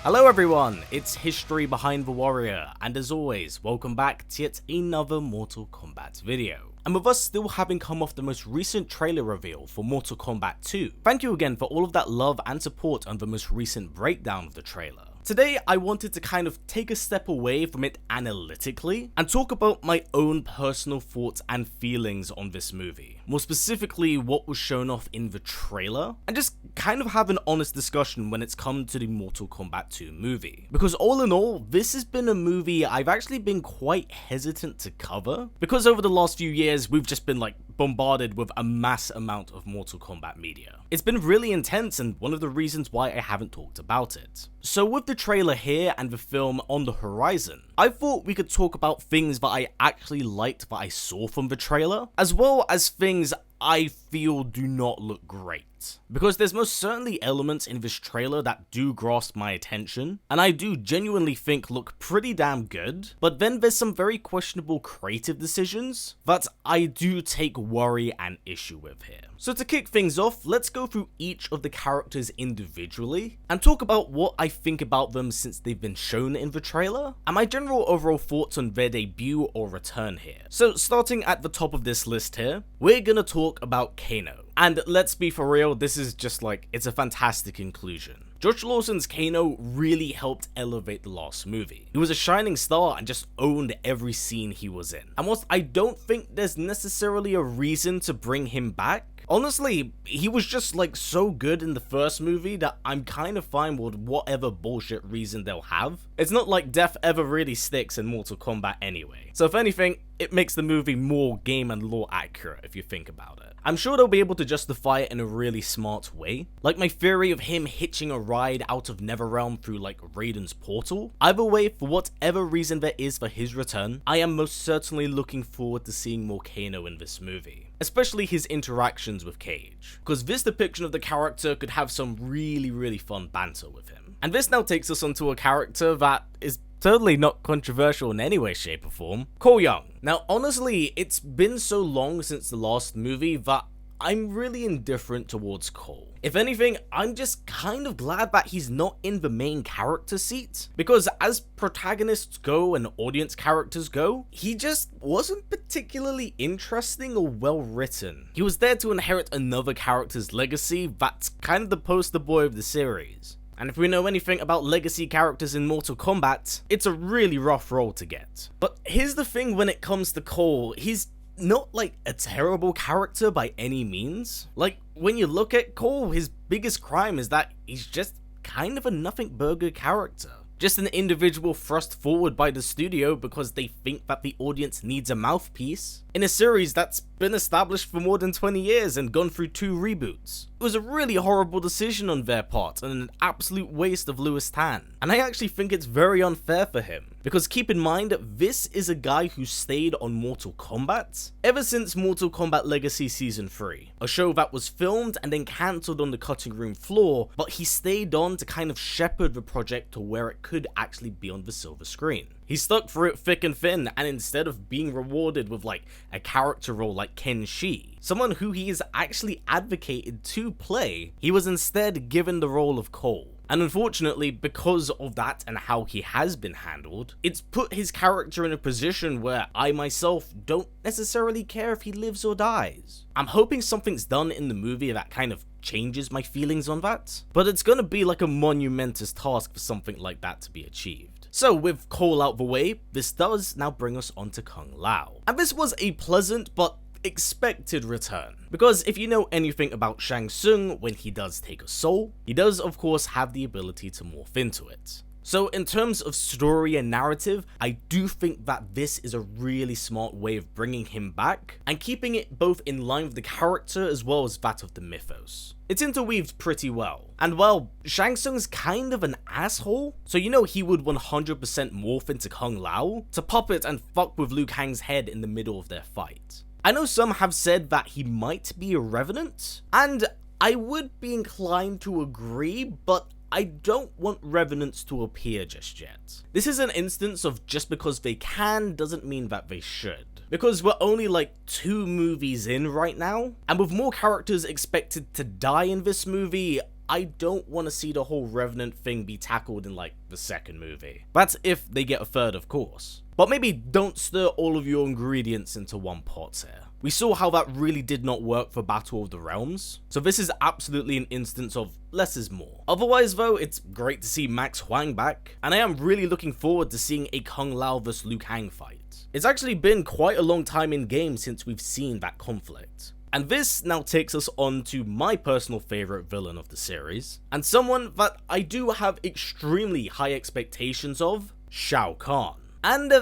Hello everyone, it's History Behind the Warrior, and as always, welcome back to yet another Mortal Kombat video. And with us still having come off the most recent trailer reveal for Mortal Kombat 2, thank you again for all of that love and support on the most recent breakdown of the trailer. Today, I wanted to kind of take a step away from it analytically and talk about my own personal thoughts and feelings on this movie. More specifically, what was shown off in the trailer, and just kind of have an honest discussion when it's come to the Mortal Kombat 2 movie. Because all in all, this has been a movie I've actually been quite hesitant to cover, because over the last few years, we've just been like bombarded with a mass amount of Mortal Kombat media. It's been really intense and one of the reasons why I haven't talked about it. So with the trailer here and the film on the horizon, I thought we could talk about things that I actually liked that I saw from the trailer, as well as things I feel do not look great. Because there's most certainly elements in this trailer that do grasp my attention, and I do genuinely think look pretty damn good, but then there's some very questionable creative decisions that I do take worry and issue with here. So to kick things off, let's go through each of the characters individually, and talk about what I think about them since they've been shown in the trailer, and my general overall thoughts on their debut or return here. So starting at the top of this list here, we're gonna talk about Kano. And let's be for real, this is just like, it's a fantastic inclusion. Josh Lawson's Kano really helped elevate the last movie. He was a shining star and just owned every scene he was in. And whilst I don't think there's necessarily a reason to bring him back, honestly, he was just like so good in the first movie that I'm kind of fine with whatever bullshit reason they'll have. It's not like death ever really sticks in Mortal Kombat anyway. So if anything, it makes the movie more game and lore accurate if you think about it. I'm sure they'll be able to justify it in a really smart way. Like my theory of him hitching a ride out of Netherrealm through like Raiden's portal. Either way, for whatever reason there is for his return, I am most certainly looking forward to seeing more Kano in this movie. Especially his interactions with Cage, because this depiction of the character could have some really fun banter with him. And this now takes us onto a character that is totally not controversial in any way, shape or form, Cole Young. Now honestly, it's been so long since the last movie that I'm really indifferent towards Cole. If anything, I'm just kind of glad that he's not in the main character seat, because as protagonists go and audience characters go, he just wasn't particularly interesting or well written. He was there to inherit another character's legacy that's kind of the poster boy of the series. And if we know anything about legacy characters in Mortal Kombat, it's a really rough role to get. But here's the thing when it comes to Cole, he's not like a terrible character by any means. Like when you look at Cole, his biggest crime is that he's just kind of a nothing burger character. Just an individual thrust forward by the studio because they think that the audience needs a mouthpiece in a series that's been established for more than 20 years and gone through 2 reboots. It was a really horrible decision on their part and an absolute waste of Lewis Tan. And I actually think it's very unfair for him. Because keep in mind, this is a guy who stayed on Mortal Kombat ever since Mortal Kombat Legacy Season 3, a show that was filmed and then cancelled on the cutting room floor, but he stayed on to kind of shepherd the project to where it could actually be on the silver screen. He stuck through it thick and thin, and instead of being rewarded with like a character role like Ken Shi, someone who he has actually advocated to play, he was instead given the role of Cole. And unfortunately, because of that and how he has been handled, it's put his character in a position where I myself don't necessarily care if he lives or dies. I'm hoping something's done in the movie that kind of changes my feelings on that, but it's gonna be like a monumentous task for something like that to be achieved. So with Cole out the way, this does now bring us on to Kung Lao. And this was a pleasant but expected return, because if you know anything about Shang Tsung, when he does take a soul, he does of course have the ability to morph into it. So in terms of story and narrative, I do think that this is a really smart way of bringing him back and keeping it both in line with the character as well as that of the mythos. It's interweaved pretty well. And well, Shang Tsung's kind of an asshole, so you know he would 100% morph into Kung Lao to pop it and fuck with Liu Kang's head in the middle of their fight. I know some have said that he might be a revenant, and I would be inclined to agree, but I don't want revenants to appear just yet. This is an instance of just because they can doesn't mean that they should. Because we're only like 2 movies in right now, and with more characters expected to die in this movie, I don't want to see the whole Revenant thing be tackled in like the second movie. That's if they get a third, of course. But maybe don't stir all of your ingredients into one pot here. We saw how that really did not work for Battle of the Realms, so this is absolutely an instance of less is more. Otherwise though, it's great to see Max Huang back, and I am really looking forward to seeing a Kung Lao vs Liu Kang fight. It's actually been quite a long time in game since we've seen that conflict. And this now takes us on to my personal favourite villain of the series, and someone that I do have extremely high expectations of, Shiao Khan. And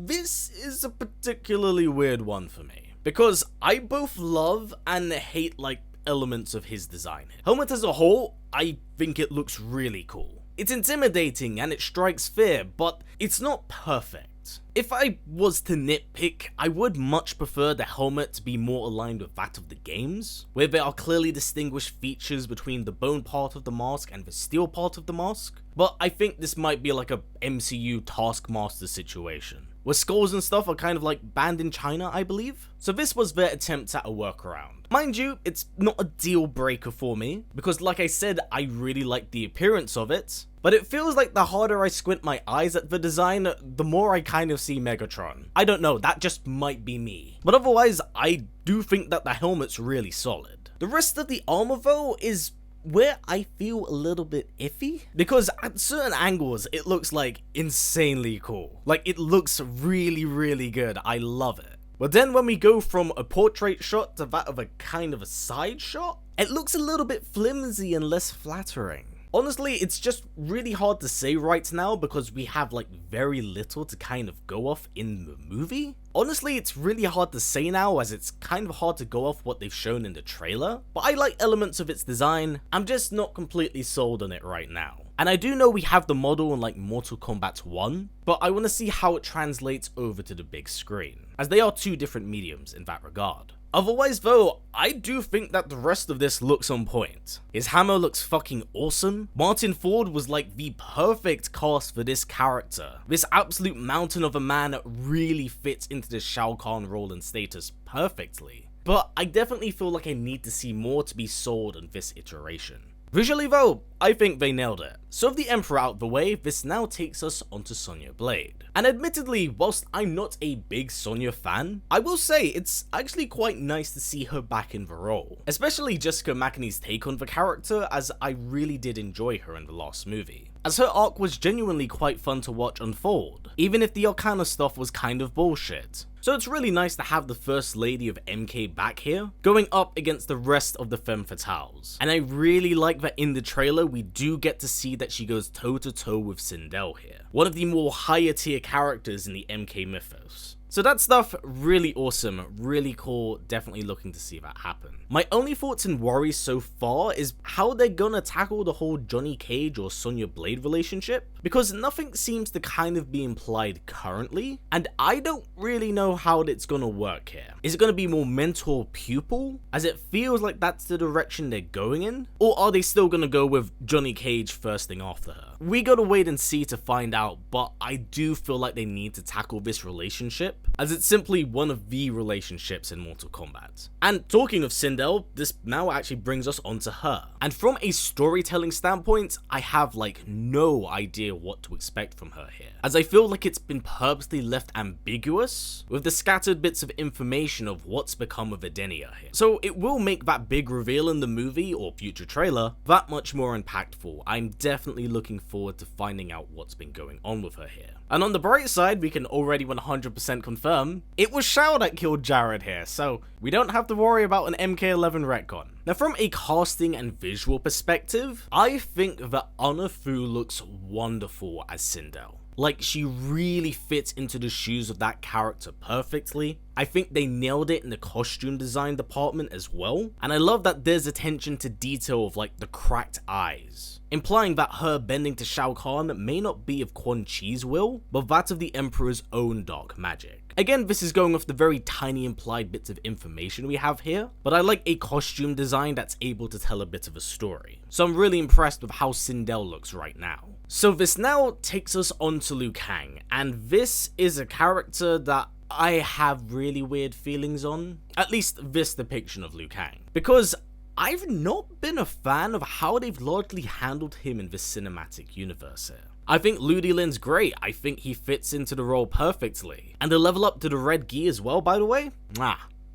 this is a particularly weird one for me, because I both love and hate like elements of his design. Helmet as a whole, I think it looks really cool. It's intimidating and it strikes fear, but it's not perfect. If I was to nitpick, I would much prefer the helmet to be more aligned with that of the games, where there are clearly distinguished features between the bone part of the mask and the steel part of the mask. But I think this might be like a MCU Taskmaster situation, where skulls and stuff are kind of like banned in China, I believe. So this was their attempt at a workaround. Mind you, it's not a deal breaker for me, because like I said, I really like the appearance of it, but it feels like the harder I squint my eyes at the design, the more I kind of see Megatron. I don't know, that just might be me. But otherwise, I do think that the helmet's really solid. The rest of the armor though is where I feel a little bit iffy, because at certain angles it looks like insanely cool. Like it looks really good, I love it. But then when we go from a portrait shot to that of a kind of a side shot, it looks a little bit flimsy and less flattering. Honestly, it's just really hard to say right now because we have like very little to kind of go off in the movie. Honestly, it's really hard to say now as it's kind of hard to go off what they've shown in the trailer, but I like elements of its design. I'm just not completely sold on it right now. And I do know we have the model in like Mortal Kombat 1, but I want to see how it translates over to the big screen, as they are two different mediums in that regard. Otherwise though, I do think that the rest of this looks on point. His hammer looks fucking awesome. Martin Ford was like the perfect cast for this character. This absolute mountain of a man really fits into the Shao Kahn role and status perfectly. But I definitely feel like I need to see more to be sold on this iteration. Visually though, I think they nailed it. So with the Emperor out the way, this now takes us onto Sonya Blade. And admittedly, whilst I'm not a big Sonya fan, I will say it's actually quite nice to see her back in the role. Especially Jessica Mackney's take on the character, as I really did enjoy her in the last movie, as her arc was genuinely quite fun to watch unfold, even if the Arcana stuff was kind of bullshit. So it's really nice to have the First Lady of MK back here, going up against the rest of the Femme Fatales. And I really like that in the trailer we do get to see that she goes toe to toe with Sindel here, one of the more higher tier characters in the MK mythos. So that stuff, really awesome, really cool, definitely looking to see that happen. My only thoughts and worries so far is how they're gonna tackle the whole Johnny Cage or Sonya Blade relationship, because nothing seems to kind of be implied currently, and I don't really know how it's gonna work here. Is it gonna be more mentor-pupil, as it feels like that's the direction they're going in, or are they still gonna go with Johnny Cage firsting after her? We gotta wait and see to find out, but I do feel like they need to tackle this relationship, as it's simply one of the relationships in Mortal Kombat. And talking of Sindel, this now actually brings us onto her. And from a storytelling standpoint, I have like no idea what to expect from her here, as I feel like it's been purposely left ambiguous with the scattered bits of information of what's become of Edenia here. So it will make that big reveal in the movie or future trailer that much more impactful. I'm definitely looking forward to finding out what's been going on with her here. And on the bright side, we can already 100% confirm it was Shao that killed Jared here, so we don't have to worry about an MK11 retcon. Now from a casting and visual perspective, I think that Anna Fu looks wonderful as Sindel. Like, she really fits into the shoes of that character perfectly. I think they nailed it in the costume design department as well, and I love that there's attention to detail of like the cracked eyes, implying that her bending to Shao Kahn may not be of Quan Chi's will, but that of the Emperor's own dark magic. Again, this is going off the very tiny implied bits of information we have here, but I like a costume design that's able to tell a bit of a story. So I'm really impressed with how Sindel looks right now. So this now takes us on to Liu Kang, and this is a character that I have really weird feelings on, at least this depiction of Liu Kang, because I've not been a fan of how they've largely handled him in this cinematic universe here. I think Liu Lin's great, I think he fits into the role perfectly. And the level up to the red gi as well, by the way,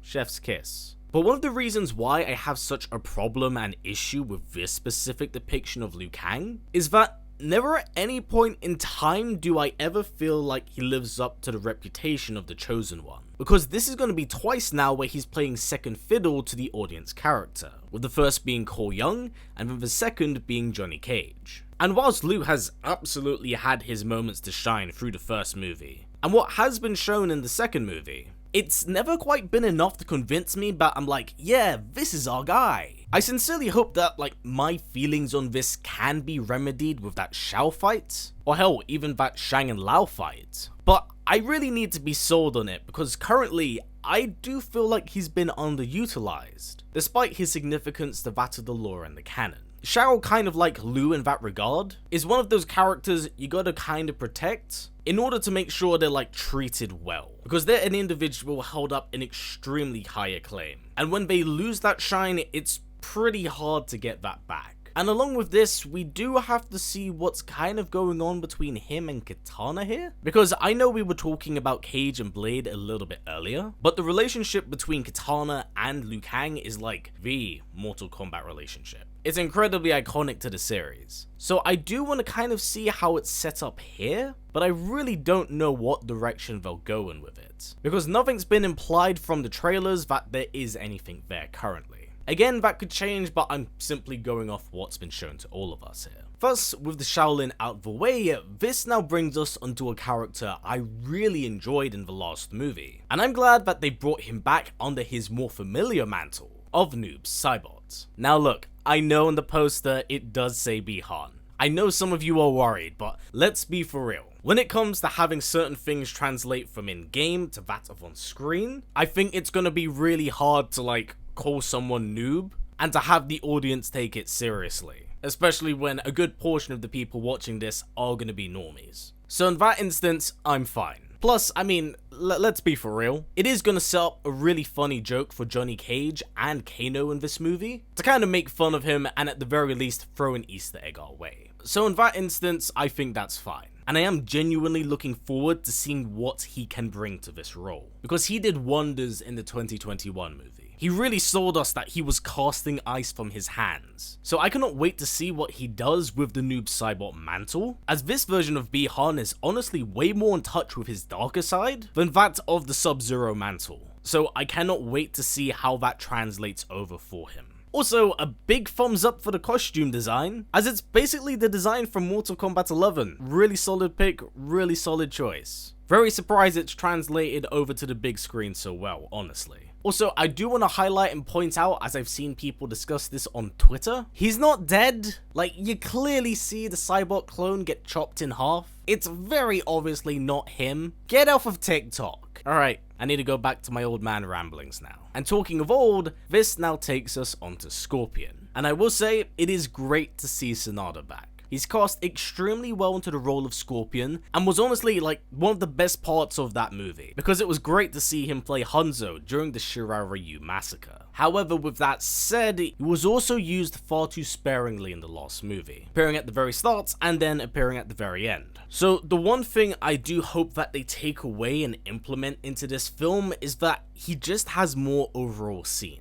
chef's kiss. But one of the reasons why I have such a problem and issue with this specific depiction of Liu Kang is that never at any point in time do I ever feel like he lives up to the reputation of the Chosen One. Because this is going to be twice now where he's playing second fiddle to the audience character, with the first being Cole Young and then the second being Johnny Cage. And whilst Liu has absolutely had his moments to shine through the first movie, and what has been shown in the second movie, it's never quite been enough to convince me, but I'm like, yeah, this is our guy. I sincerely hope that my feelings on this can be remedied with that Shao fight, or hell, even that Shang and Lao fight. But I really need to be sold on it, because currently, I do feel like he's been underutilized, despite his significance to that of the lore and the canon. Shao, kind of like Liu in that regard, is one of those characters you gotta kind of protect in order to make sure they're treated well, because they're an individual held up in extremely high acclaim, and when they lose that shine, it's pretty hard to get that back. And along with this, we do have to see what's kind of going on between him and Kitana here, because I know we were talking about Cage and Blade a little bit earlier, but the relationship between Kitana and Liu Kang is like the Mortal Kombat relationship. It's incredibly iconic to the series. So I do want to kind of see how it's set up here, but I really don't know what direction they'll go in with it, because nothing's been implied from the trailers that there is anything there currently. Again, that could change, but I'm simply going off what's been shown to all of us here. Thus, with the Shaolin out the way, this now brings us onto a character I really enjoyed in the last movie, and I'm glad that they brought him back under his more familiar mantle of Noob Saibot. Now look, I know in the poster it does say Bi-Han. I know some of you are worried, but let's be for real. When it comes to having certain things translate from in-game to that of on-screen, I think it's gonna be really hard to call someone noob and to have the audience take it seriously, especially when a good portion of the people watching this are gonna be normies. So in that instance, I'm fine. Plus, I mean, let's be for real, it is gonna set up a really funny joke for Johnny Cage and Kano in this movie, to kind of make fun of him and at the very least throw an Easter egg our way. So in that instance, I think that's fine. And I am genuinely looking forward to seeing what he can bring to this role, because he did wonders in the 2021 movie. He really sold us that he was casting ice from his hands. So I cannot wait to see what he does with the Noob Saibot mantle, as this version of Bi-Han is honestly way more in touch with his darker side than that of the Sub-Zero mantle. So I cannot wait to see how that translates over for him. Also, a big thumbs up for the costume design, as it's basically the design from Mortal Kombat 11. Really solid pick, really solid choice. Very surprised it's translated over to the big screen so well, honestly. Also, I do want to highlight and point out, as I've seen people discuss this on Twitter, he's not dead. You clearly see the Saibot clone get chopped in half. It's very obviously not him. Get off of TikTok. Alright, I need to go back to my old man ramblings now. And talking of old, this now takes us onto Scorpion. And I will say, it is great to see Sanada back. He's cast extremely well into the role of Scorpion, and was honestly one of the best parts of that movie, because it was great to see him play Hanzo during the Shiraryu massacre. However, with that said, he was also used far too sparingly in the last movie, appearing at the very start and then appearing at the very end. So the one thing I do hope that they take away and implement into this film is that he just has more overall scenes.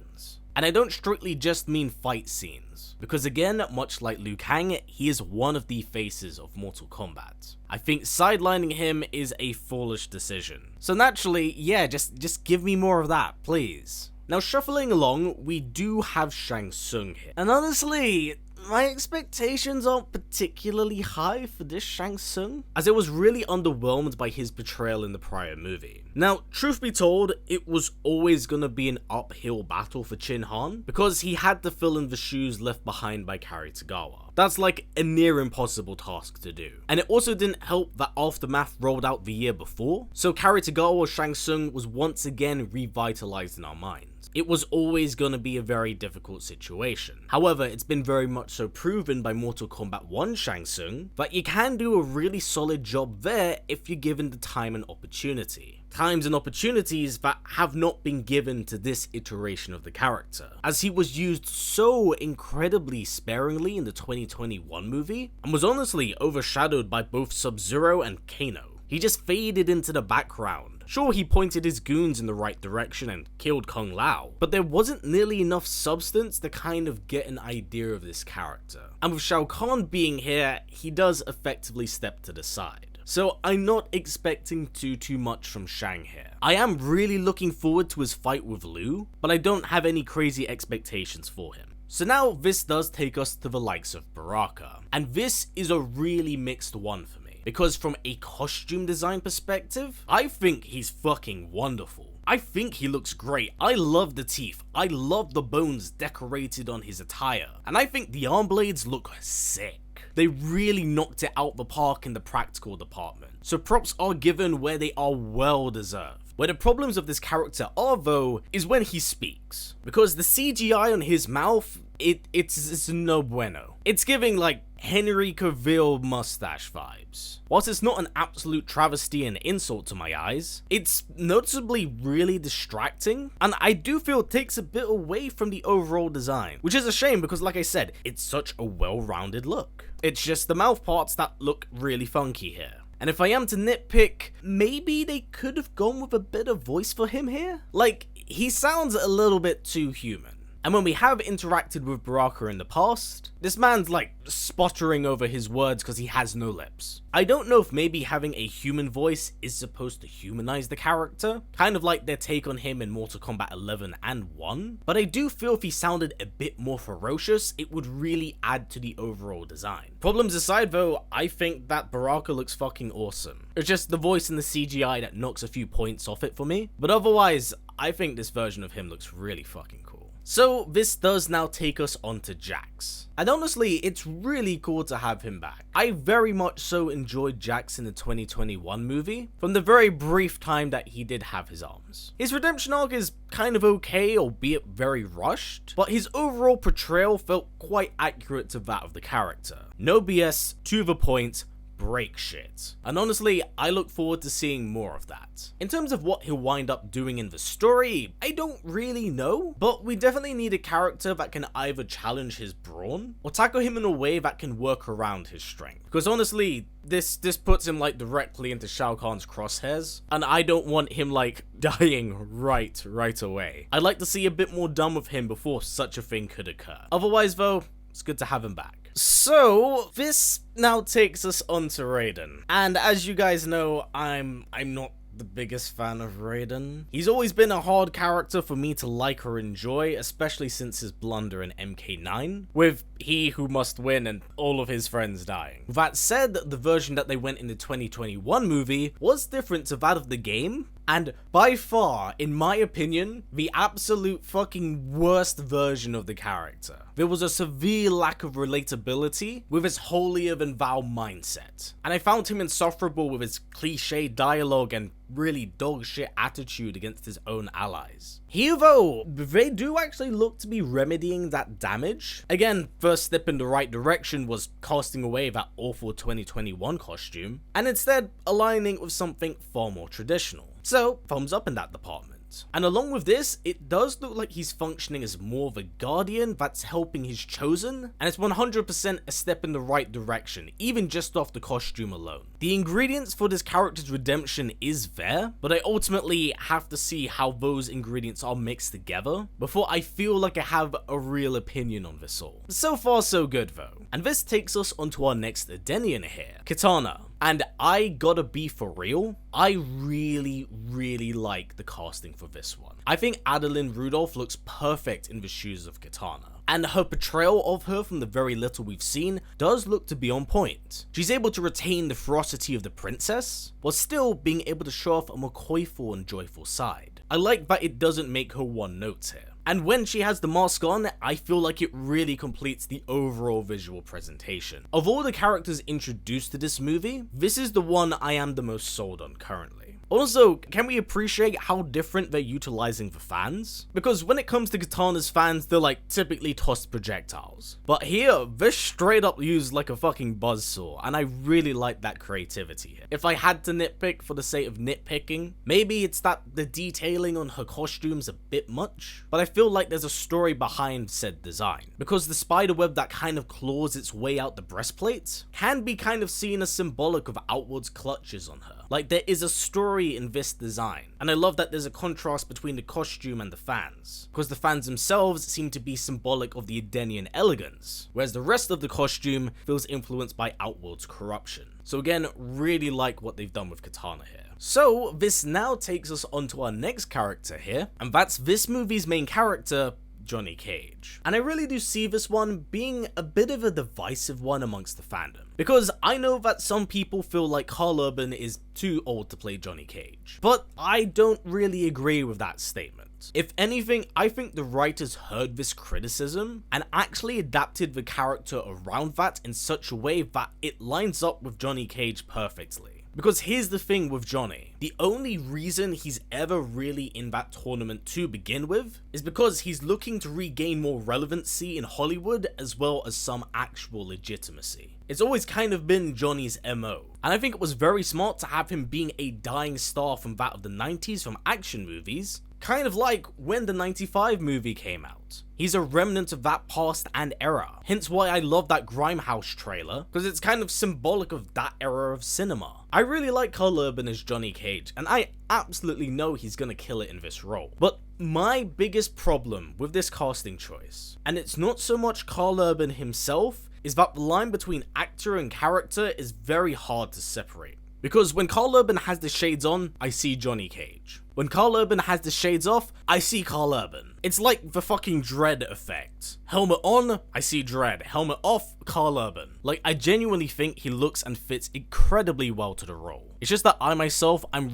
And I don't strictly just mean fight scenes, because again, much like Liu Kang, he is one of the faces of Mortal Kombat. I think sidelining him is a foolish decision. So naturally, yeah, just give me more of that, please. Now shuffling along, we do have Shang Tsung here. And honestly, my expectations aren't particularly high for this Shang Tsung, as it was really underwhelmed by his portrayal in the prior movie. Now, truth be told, it was always gonna be an uphill battle for Chin Han, because he had to fill in the shoes left behind by Kari Tagawa. That's a near impossible task to do. And it also didn't help that Aftermath rolled out the year before, so Kari Tagawa's Shang Tsung was once again revitalized in our minds. It was always gonna be a very difficult situation. However, it's been very much so proven by Mortal Kombat 1 Shang Tsung that you can do a really solid job there if you're given the time and opportunity. times and opportunities that have not been given to this iteration of the character, as he was used so incredibly sparingly in the 2021 movie, and was honestly overshadowed by both Sub-Zero and Kano. He just faded into the background. Sure, he pointed his goons in the right direction and killed Kung Lao, but there wasn't nearly enough substance to kind of get an idea of this character. And with Shiao Khan being here, he does effectively step to the side. So I'm not expecting too much from Shang here. I am really looking forward to his fight with Liu, but I don't have any crazy expectations for him. So now this does take us to the likes of Baraka, and this is a really mixed one for me, because from a costume design perspective, I think he's fucking wonderful. I think he looks great. I love the teeth. I love the bones decorated on his attire, and I think the arm blades look sick. They really knocked it out the park in the practical department, so props are given where they are well deserved. Where the problems of this character are though, is when he speaks, because the CGI on his mouth, it's no bueno. It's giving like Henry Cavill mustache vibes. Whilst it's not an absolute travesty and insult to my eyes, it's noticeably really distracting, and I do feel it takes a bit away from the overall design, which is a shame because like I said, it's such a well-rounded look. It's just the mouth parts that look really funky here. And if I am to nitpick, maybe they could have gone with a bit of voice for him here? Like, he sounds a little bit too human. And when we have interacted with Baraka in the past, this man's like sputtering over his words because he has no lips. I don't know if maybe having a human voice is supposed to humanize the character, kind of like their take on him in Mortal Kombat 11 and 1, but I do feel if he sounded a bit more ferocious, it would really add to the overall design. Problems aside though, I think that Baraka looks fucking awesome. It's just the voice and the CGI that knocks a few points off it for me, but otherwise, I think this version of him looks really fucking cool. So this does now take us on to Jax. And honestly, it's really cool to have him back. I very much so enjoyed Jax in the 2021 movie, from the very brief time that he did have his arms. His redemption arc is kind of okay, albeit very rushed, but his overall portrayal felt quite accurate to that of the character. No BS, to the point, break shit. And honestly, I look forward to seeing more of that. In terms of what he'll wind up doing in the story, I don't really know, but we definitely need a character that can either challenge his brawn or tackle him in a way that can work around his strength. Because honestly, this puts him like directly into Shiao Khan's crosshairs, and I don't want him like dying right away. I'd like to see a bit more done with him before such a thing could occur. Otherwise though, it's good to have him back. So this now takes us on to Raiden, and as you guys know, I'm not the biggest fan of Raiden. He's always been a hard character for me to like or enjoy, especially since his blunder in MK9, with he who must win and all of his friends dying. That said, the version that they went in the 2021 movie was different to that of the game, and by far, in my opinion, the absolute fucking worst version of the character. There was a severe lack of relatability with his holier-than-thou mindset, and I found him insufferable with his cliche dialogue and really dog shit attitude against his own allies. Here though, they do actually look to be remedying that damage. Again, first step in the right direction was casting away that awful 2021 costume, and instead aligning it with something far more traditional. So, thumbs up in that department. And along with this, it does look like he's functioning as more of a guardian that's helping his chosen, and it's 100% a step in the right direction, even just off the costume alone. The ingredients for this character's redemption is there, but I ultimately have to see how those ingredients are mixed together before I feel like I have a real opinion on this all. So far so good though. And this takes us onto our next Edenian here, Kitana. And I gotta be for real, I really like the casting for this one. I think Adeline Rudolph looks perfect in the shoes of Kitana, and her portrayal of her from the very little we've seen does look to be on point. She's able to retain the ferocity of the princess, while still being able to show off a more coyful and joyful side. I like that it doesn't make her one note here. And when she has the mask on, I feel like it really completes the overall visual presentation. Of all the characters introduced to this movie, this is the one I am the most sold on currently. Also, can we appreciate how different they're utilizing the fans? Because when it comes to Kitana's fans, they're like typically tossed projectiles. But here, they're straight up used like a fucking buzzsaw, and I really like that creativity here. If I had to nitpick for the sake of nitpicking, maybe it's that the detailing on her costume's a bit much, but I feel like there's a story behind said design. Because the spiderweb that kind of claws its way out the breastplate can be kind of seen as symbolic of outwards clutches on her. Like, there is a story in this design, and I love that there's a contrast between the costume and the fans, because the fans themselves seem to be symbolic of the Edenian elegance, whereas the rest of the costume feels influenced by outwards corruption. So again, really like what they've done with Kitana here. So this now takes us on to our next character here, and that's this movie's main character, Johnny Cage. And I really do see this one being a bit of a divisive one amongst the fandom, because I know that some people feel like Karl Urban is too old to play Johnny Cage, but I don't really agree with that statement. If anything, I think the writers heard this criticism and actually adapted the character around that in such a way that it lines up with Johnny Cage perfectly. Because here's the thing with Johnny, the only reason he's ever really in that tournament to begin with is because he's looking to regain more relevancy in Hollywood as well as some actual legitimacy. It's always kind of been Johnny's MO, and I think it was very smart to have him being a dying star from that of the 90s from action movies, kind of like when the 95 movie came out. He's a remnant of that past and era, hence why I love that Grimehouse trailer, because it's kind of symbolic of that era of cinema. I really like Karl Urban as Johnny Cage, and I absolutely know he's gonna kill it in this role. But my biggest problem with this casting choice, and it's not so much Karl Urban himself, is that the line between actor and character is very hard to separate. Because when Karl Urban has the shades on, I see Johnny Cage. When Karl Urban has the shades off, I see Karl Urban. It's like the fucking Dredd effect. Helmet on, I see Dredd. Helmet off, Karl Urban. Like, I genuinely think he looks and fits incredibly well to the role. It's just that I'm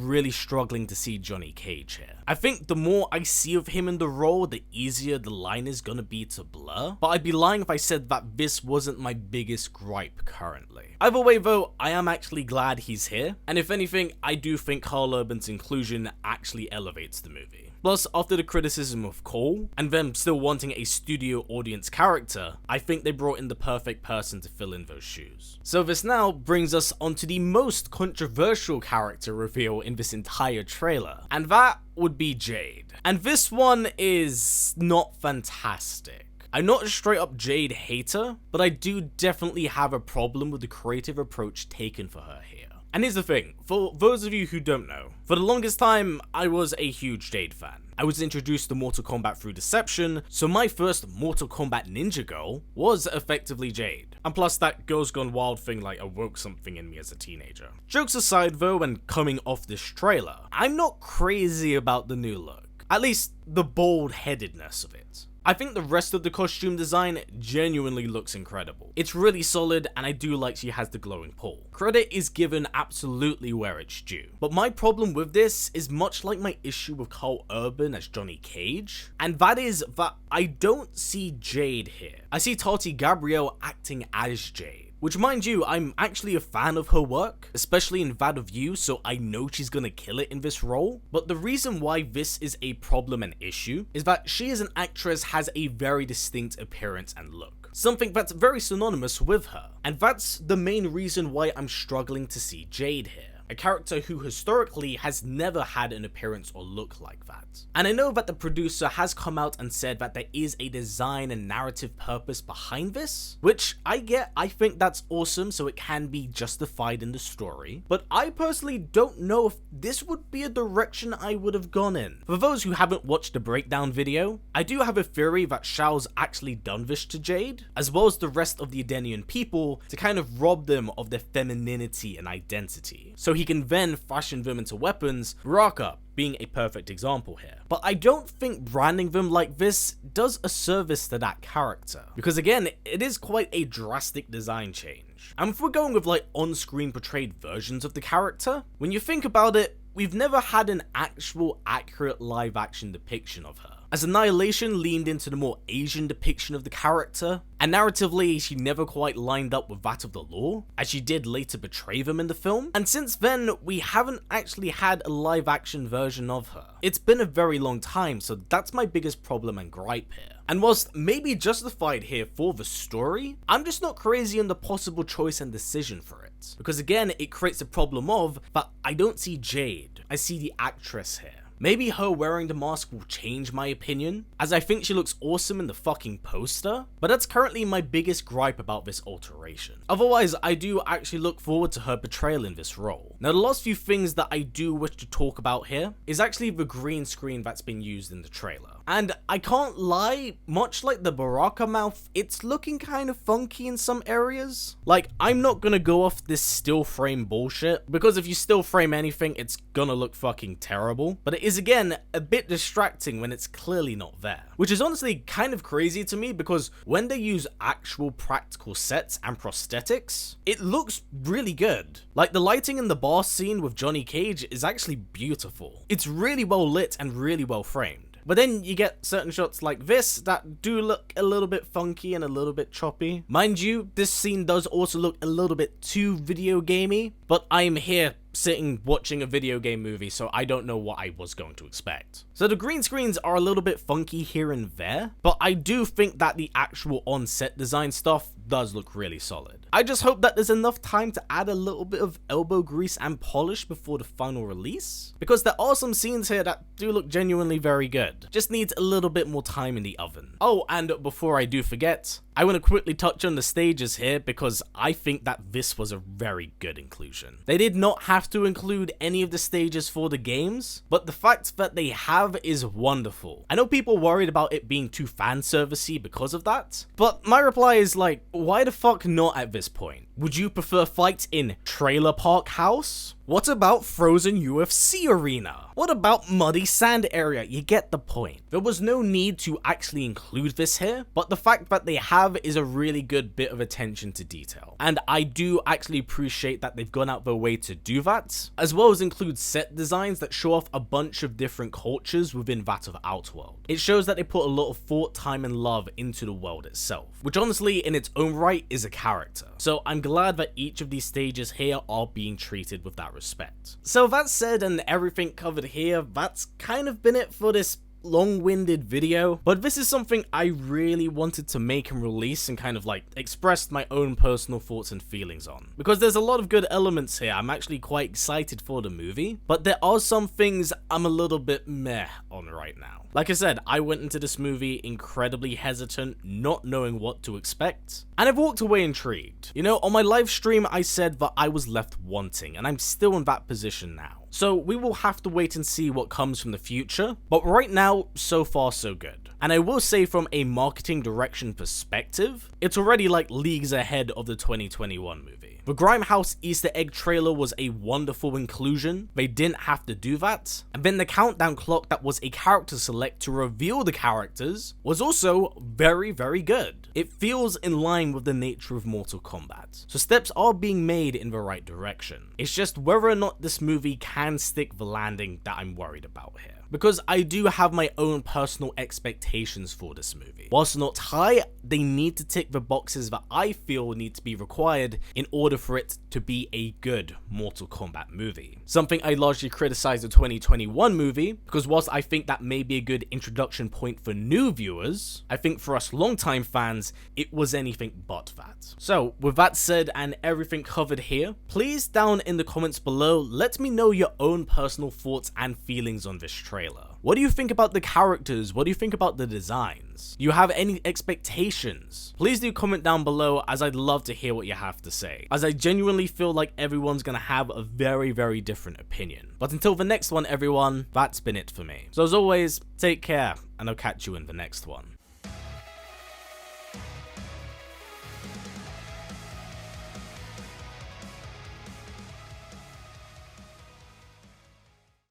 really struggling to see Johnny Cage here. I think the more I see of him in the role, the easier the line is gonna be to blur. But I'd be lying if I said that this wasn't my biggest gripe currently. Either way though, I am actually glad he's here. And if anything, I do think Karl Urban's inclusion actually elevates the movie. Plus, after the criticism of Cole, and them still wanting a studio audience character, I think they brought in the perfect person to fill in those shoes. So this now brings us onto the most controversial character reveal in this entire trailer, and that would be Jade. And this one is not fantastic. I'm not a straight up Jade hater, but I do definitely have a problem with the creative approach taken for her here. And here's the thing, for those of you who don't know, for the longest time, I was a huge Jade fan. I was introduced to Mortal Kombat through Deception, so my first Mortal Kombat ninja girl was effectively Jade. And plus that Girls Gone Wild thing like awoke something in me as a teenager. Jokes aside though, and coming off this trailer, I'm not crazy about the new look. At least the bald-headedness of it. I think the rest of the costume design genuinely looks incredible. It's really solid, and I do like she has the glowing pole. Credit is given absolutely where it's due. But my problem with this is much like my issue with Karl Urban as Johnny Cage, and that is that I don't see Jade here. I see Tati Gabrielle acting as Jade. Which, mind you, I'm actually a fan of her work, especially in that of You, so I know she's gonna kill it in this role. But the reason why this is a problem and issue is that she as an actress has a very distinct appearance and look. Something that's very synonymous with her. And that's the main reason why I'm struggling to see Jade here. A character who historically has never had an appearance or look like that. And I know that the producer has come out and said that there is a design and narrative purpose behind this, which I get. I think that's awesome, so it can be justified in the story, but I personally don't know if this would be a direction I would have gone in. For those who haven't watched the breakdown video, I do have a theory that Shao's actually done this to Jade, as well as the rest of the Edenian people, to kind of rob them of their femininity and identity, so he can then fashion them into weapons, Baraka being a perfect example here. But I don't think branding them like this does a service to that character, because again, it is quite a drastic design change. And if we're going with like on-screen portrayed versions of the character, when you think about it, we've never had an actual accurate live action depiction of her. as Annihilation leaned into the more Asian depiction of the character, and narratively she never quite lined up with that of the lore, as she did later betray them in the film, and since then we haven't actually had a live action version of her. It's been a very long time, so that's my biggest problem and gripe here. And whilst maybe justified here for the story, I'm just not crazy on the possible choice and decision for it. Because again, it creates a problem of that I don't see Jade, I see the actress here. Maybe her wearing the mask will change my opinion, as I think she looks awesome in the fucking poster, but that's currently my biggest gripe about this alteration. Otherwise, I do actually look forward to her portrayal in this role. Now, the last few things that I do wish to talk about here is actually the green screen that's been used in the trailer. And I can't lie, much like the Baraka mouth, it's looking kind of funky in some areas. Like, I'm not gonna go off this still frame bullshit, because if you still frame anything, it's gonna look fucking terrible. But it is again a bit distracting when it's clearly not there. Which is honestly kind of crazy to me, because when they use actual practical sets and prosthetics, it looks really good. Like, the lighting in the bar scene with Johnny Cage is actually beautiful. It's really well lit and really well framed. But then you get certain shots like this that do look a little bit funky and a little bit choppy. Mind you, this scene does also look a little bit too video gamey, but I'm here sitting watching a video game movie, so I don't know what I was going to expect. So the green screens are a little bit funky here and there, but I do think that the actual on-set design stuff does look really solid. I just hope that there's enough time to add a little bit of elbow grease and polish before the final release, because there are some scenes here that do look genuinely very good. Just needs a little bit more time in the oven. Oh, and before I do forget, I want to quickly touch on the stages here, because I think that this was a very good inclusion. They did not have to include any of the stages for the games, but the fact that they have is wonderful. I know people worried about it being too fan servicey because of that, but my reply is like, why the fuck not at this point? Would you prefer fights in Trailer Park House? What about Frozen UFC Arena? What about Muddy Sand Area? You get the point. There was no need to actually include this here, but the fact that they have is a really good bit of attention to detail. And I do actually appreciate that they've gone out their way to do that, as well as include set designs that show off a bunch of different cultures within that of Outworld. It shows that they put a lot of thought, time, and love into the world itself, which honestly in its own right is a character. So I'm glad that each of these stages here are being treated with that respect. So that said and everything covered here, that's kind of been it for this long-winded video, but this is something I really wanted to make and release and kind of like express my own personal thoughts and feelings on, because there's a lot of good elements here. I'm actually quite excited for the movie, but there are some things I'm a little bit meh on right now. Like I said, I went into this movie incredibly hesitant, not knowing what to expect, and I've walked away intrigued. You know, on my live stream I said that I was left wanting, and I'm still in that position now. So we will have to wait and see what comes from the future, but right now, so far so good. And I will say from a marketing direction perspective, it's already like leagues ahead of the 2021 movie. The Grimehouse Easter egg trailer was a wonderful inclusion, they didn't have to do that, and then the countdown clock that was a character select to reveal the characters was also very, very good. It feels in line with the nature of Mortal Kombat, so steps are being made in the right direction. It's just whether or not this movie can stick the landing that I'm worried about here, because I do have my own personal expectations for this movie. Whilst not high, they need to tick the boxes that I feel need to be required in order for it to be a good Mortal Kombat movie. Something I largely criticized the 2021 movie, because whilst I think that may be a good introduction point for new viewers, I think for us longtime fans, it was anything but that. So with that said and everything covered here, please down in the comments below, let me know your own personal thoughts and feelings on this trailer. What do you think about the characters? What do you think about the designs? Do you have any expectations? Please do comment down below, as I'd love to hear what you have to say, as I genuinely feel like everyone's gonna have a very, very different opinion. But until the next one, everyone, that's been it for me. So as always, take care, and I'll catch you in the next one.